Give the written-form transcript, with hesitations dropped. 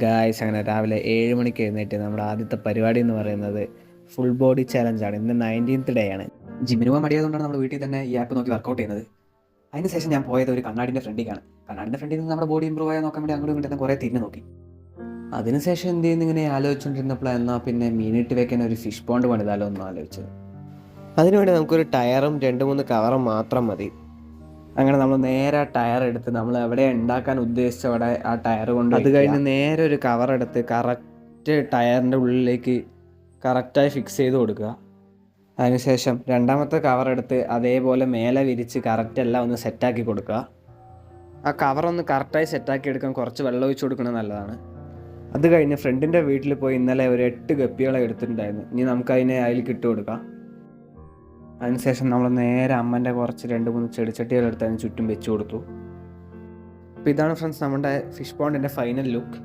Guys, അങ്ങനെ രാവിലെ 7 മണിക്ക് എഴുന്നേറ്റ് നമ്മുടെ ആദ്യത്തെ പരിപാടി എന്ന് പറയുന്നത് ഫുൾ ബോഡി ചാലഞ്ചാണ്. ഇന്ന് 19th ഡേ ആണ്. ജിമ്മിന് പോകാൻ മടിയായതുകൊണ്ടാണ് നമ്മൾ വീട്ടിൽ തന്നെ ഈ ആപ്പ് നോക്കി വർക്കൗട്ട് ചെയ്യുന്നത്. അതിന് ശേഷം ഞാൻ പോയത് ഒരു കണ്ണാടിൻ്റെ ഫ്രണ്ടിലേക്കാണ്. കണ്ണാടിൻ്റെ ഫ്രണ്ടിൽ നിന്ന് നമ്മുടെ ബോഡി ഇമ്പ്രൂവ് ആയാൽ നോക്കാൻ വേണ്ടി അങ്ങോട്ടും ഇങ്ങോട്ടും കുറേ തിരിഞ്ഞ് നോക്കി. അതിനുശേഷം എന്ത് ചെയ്യുന്നു ഇങ്ങനെ ആലോചിച്ചുകൊണ്ടിരുന്നപ്പോൾ എന്നാൽ പിന്നെ മീനിട്ട് വെക്കാൻ ഒരു ഫിഷ് പോണ്ട് പണിതാലോ എന്ന് ആലോചിച്ചത്. അതിനുവേണ്ടി നമുക്കൊരു ടയറും 2-3 കവറും മാത്രം മതി. അങ്ങനെ നമ്മൾ നേരെ ആ ടയർ എടുത്ത് നമ്മൾ എവിടെ ഉണ്ടാക്കാൻ ഉദ്ദേശിച്ച അവിടെ ആ ടയർ കൊണ്ട് അത് കഴിഞ്ഞ് നേരെ ഒരു കവർ എടുത്ത് കറക്റ്റ് ടയറിൻ്റെ ഉള്ളിലേക്ക് കറക്റ്റായി ഫിക്സ് ചെയ്ത് കൊടുക്കുക. അതിനുശേഷം രണ്ടാമത്തെ കവർ എടുത്ത് അതേപോലെ മേലെ വിരിച്ച് കറക്റ്റ് എല്ലാം ഒന്ന് സെറ്റാക്കി കൊടുക്കുക. ആ കവറൊന്ന് കറക്റ്റായി സെറ്റാക്കി എടുക്കാൻ കുറച്ച് വെള്ളം ഒഴിച്ച് കൊടുക്കുന്നത് നല്ലതാണ്. അത് കഴിഞ്ഞ് ഫ്രണ്ടിൻ്റെ വീട്ടിൽ പോയി ഇന്നലെ ഒരു 8 ഗപ്പികളെ എടുത്തിട്ടുണ്ടായിരുന്നു. ഇനി നമുക്കതിനെ അതിലേക്ക് ഇട്ട് കൊടുക്കാം. അതിനുശേഷം നമ്മൾ നേരെ അമ്മൻ്റെ കുറച്ച് 2-3 ചെടിച്ചട്ടികൾ എടുത്ത് അതിന് ചുറ്റും വെച്ച് കൊടുത്തു. അപ്പോൾ ഇതാണ് ഫ്രണ്ട്സ് നമ്മുടെ ഫിഷ് പോണ്ടിൻ്റെ ഫൈനൽ ലുക്ക്.